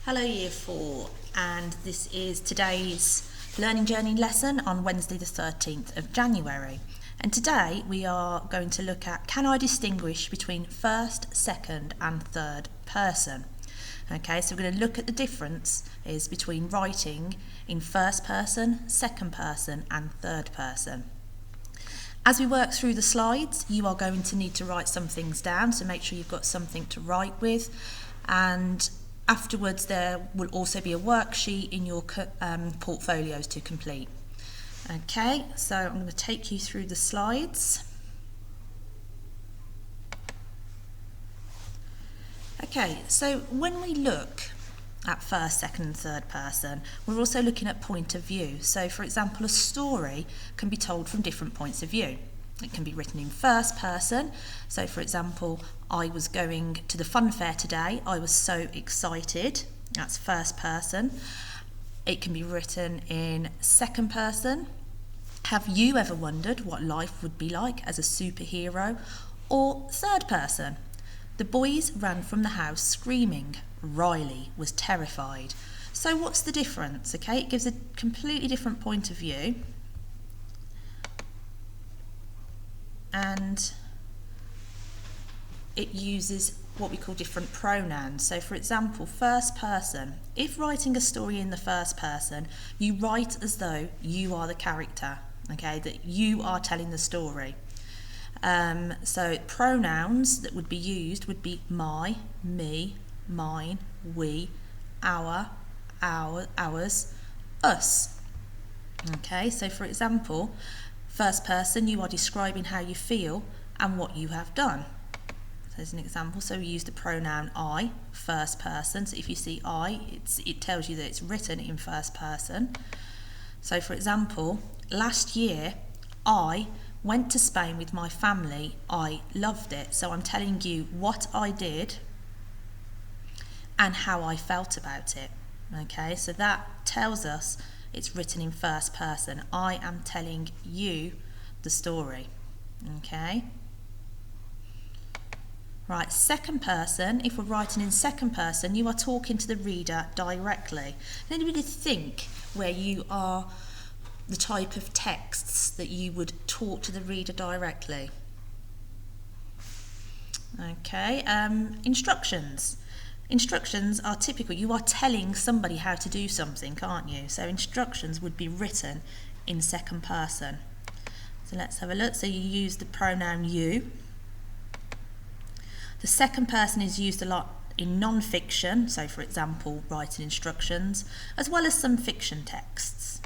Hello Year 4, and this is today's Learning Journey lesson on Wednesday the 13th of January. And today we are going to look at, can I distinguish between first, second and third person? Okay, so we're going to look at the differences between writing in first person, second person and third person. As we work through the slides, you are going to need to write some things down, so make sure you've got something to write with. And afterwards, there will also be a worksheet in your portfolios to complete. Okay, so I'm going to take you through the slides. Okay, so when we look at first, second and third person, we're also looking at point of view. So for example, a story can be told from different points of view. It can be written in first person. So for example, I was going to the fun fair today. I was so excited. That's first person. It can be written in second person. Have you ever wondered what life would be like as a superhero? Or third person. The boys ran from the house screaming. Riley was terrified. So what's the difference? Okay, it gives a completely different point of view. And it uses what we call different pronouns. So for example, first person. If writing a story in the first person, you write as though you are the character, okay, that you are telling the story. So pronouns that would be used would be my, me, mine, we, our, ours, us. Okay, so for example, first person, you are describing how you feel and what you have done. So as an example, so we use the pronoun I, first person. So if you see I, it tells you that it's written in first person. So for example, last year I went to Spain with my family. I loved it. So I'm telling you what I did and how I felt about it. Okay, so that tells us it's written in first person. I am telling you the story. Okay. Right, second person. If we're writing in second person, you are talking to the reader directly. Anybody think where you are the type of texts that you would talk to the reader directly? Okay, instructions. Instructions are typical. You are telling somebody how to do something, aren't you? So instructions would be written in second person. So let's have a look. So you use the pronoun you. The second person is used a lot in non-fiction, so for example, writing instructions, as well as some fiction texts.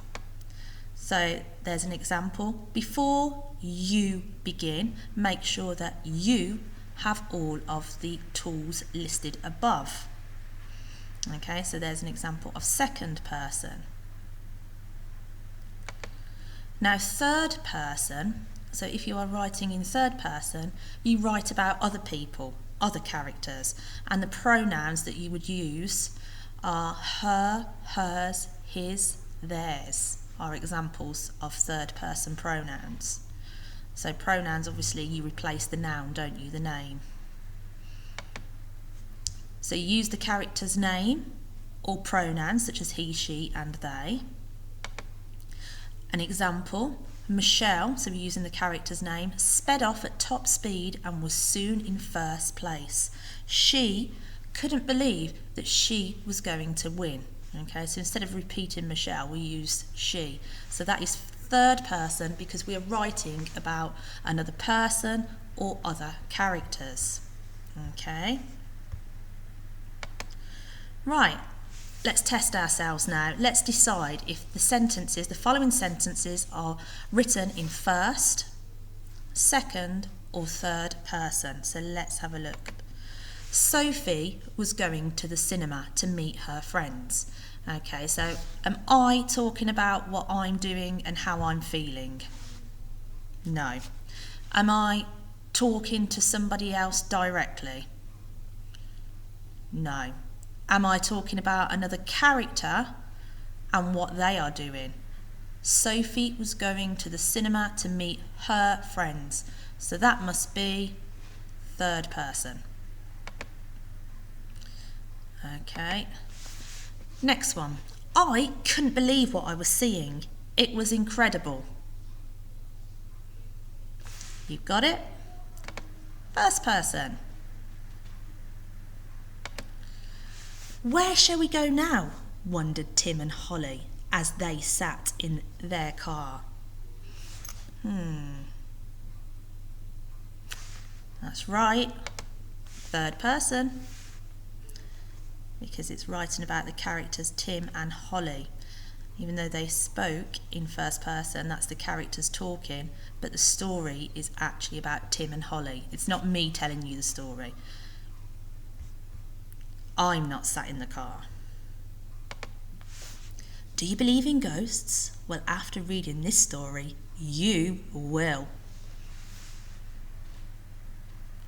So there's an example. Before you begin, make sure that you have all of the tools listed above. Okay, so there's an example of second person. Now third person, so if you are writing in third person, you write about other people, other characters, and the pronouns that you would use are her, hers, his, theirs are examples of third person pronouns. So pronouns, obviously, you replace the noun, don't you, the name. So you use the character's name or pronouns such as he, she and they. An example, Michelle, so we're using the character's name, sped off at top speed and was soon in first place. She couldn't believe that she was going to win. Okay, so instead of repeating Michelle, we use she. So that is third person because we are writing about another person or other characters. Okay. Right, let's test ourselves now. Let's decide if the following sentences are written in first, second or third person. So let's have a look. Sophie was going to the cinema to meet her friends. Okay, so am I talking about what I'm doing and how I'm feeling? No. Am I talking to somebody else directly? No. Am I talking about another character and what they are doing? Sophie was going to the cinema to meet her friends. So that must be third person. Okay. Next one. I couldn't believe what I was seeing. It was incredible. You've got it? First person. Where shall we go now? Wondered Tim and Holly as they sat in their car. That's right. Third person. Because it's writing about the characters Tim and Holly. Even though they spoke in first person, that's the characters talking, but the story is actually about Tim and Holly. It's not me telling you the story. I'm not sat in the car. Do you believe in ghosts? Well, after reading this story, you will.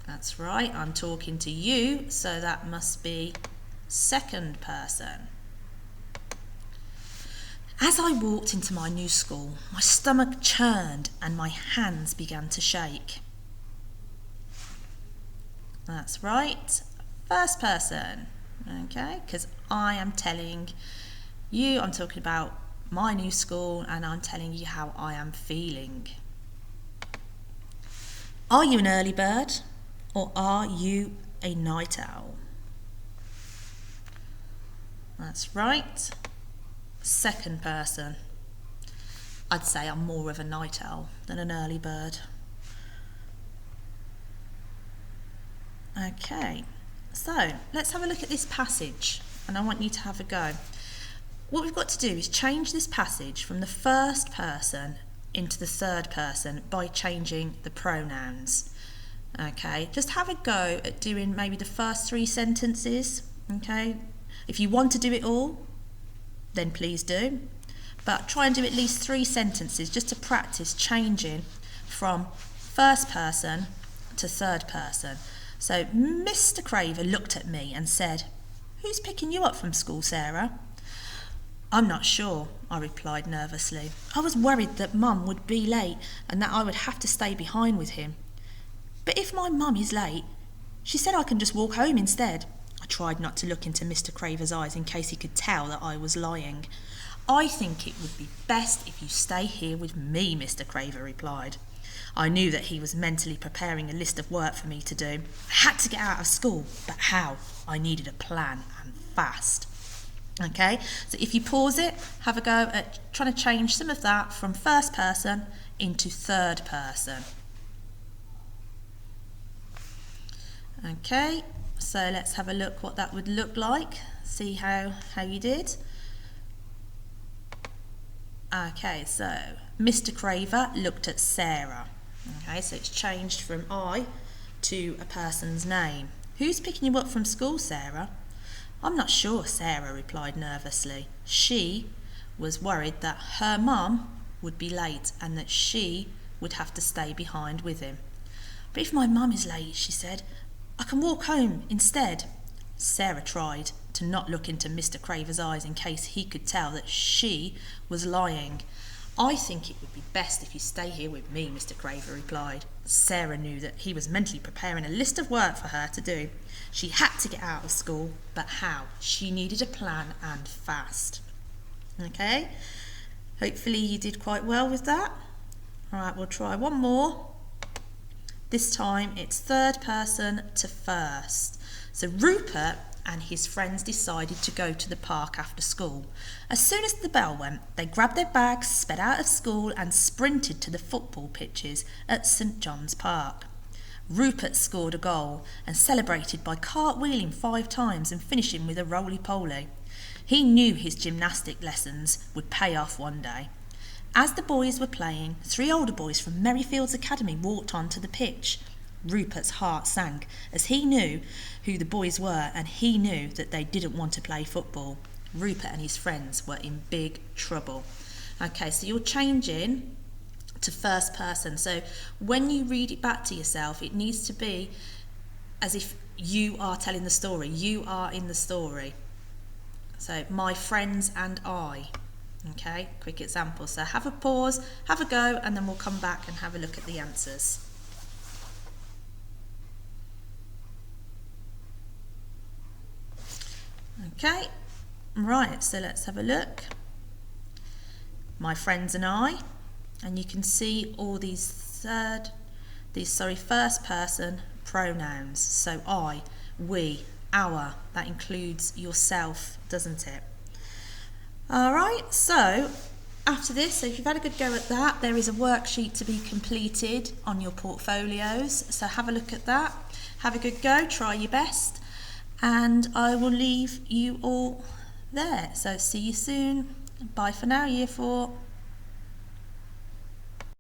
That's right, I'm talking to you, so that must be second person. As I walked into my new school, my stomach churned and my hands began to shake. That's right, first person, okay, because I am telling you, I'm talking about my new school and I'm telling you how I am feeling. Are you an early bird or are you a night owl? That's right. Second person. I'd say I'm more of a night owl than an early bird. Okay, so let's have a look at this passage and I want you to have a go. What we've got to do is change this passage from the first person into the third person by changing the pronouns. Okay, just have a go at doing maybe the first 3 sentences. Okay, if you want to do it all, then please do. But try and do at least 3 sentences just to practice changing from first person to third person. So Mr. Craver looked at me and said, "Who's picking you up from school, Sarah?" "I'm not sure," I replied nervously. I was worried that Mum would be late and that I would have to stay behind with him. "But if my mum is late, she said I can just walk home instead." I tried not to look into Mr. Craver's eyes in case he could tell that I was lying. "I think it would be best if you stay here with me," Mr. Craver replied. I knew that he was mentally preparing a list of work for me to do. I had to get out of school, but how? I needed a plan, and fast. Okay, so if you pause it, have a go at trying to change some of that from first person into third person. Okay, so let's have a look what that would look like. See how you did. Okay, so Mr. Craver looked at Sarah. Okay, so it's changed from I to a person's name. "Who's picking you up from school, Sarah?" "I'm not sure," Sarah replied nervously. She was worried that her mum would be late and that she would have to stay behind with him. "But if my mum is late," she said, "I can walk home instead." Sarah tried to not look into Mr. Craver's eyes in case he could tell that she was lying. "I think it would be best if you stay here with me," Mr. Craver replied. Sarah knew that he was mentally preparing a list of work for her to do. She had to get out of school, but how? She needed a plan, and fast. Okay, hopefully you did quite well with that. Alright, we'll try one more. This time it's third person to first. So Rupert and his friends decided to go to the park after school. As soon as the bell went, they grabbed their bags, sped out of school and sprinted to the football pitches at St John's Park. Rupert scored a goal and celebrated by cartwheeling 5 times and finishing with a roly-poly. He knew his gymnastic lessons would pay off one day. As the boys were playing, 3 older boys from Merrifields Academy walked onto the pitch. Rupert's heart sank as he knew who the boys were and he knew that they didn't want to play football. Rupert and his friends were in big trouble. Okay, so you're changing to first person. So when you read it back to yourself, it needs to be as if you are telling the story. You are in the story. So my friends and I. Okay, quick example. So have a pause, have a go, and then we'll come back and have a look at the answers. Okay, Right, so let's have a look. My friends and I, and you can see all these first person pronouns. So I, we, our, that includes yourself, doesn't it? All right, so after this, so if you've had a good go at that, there is a worksheet to be completed on your portfolios. So have a look at that, have a good go, try your best, and I will leave you all there. So see you soon. Bye for now, Year 4.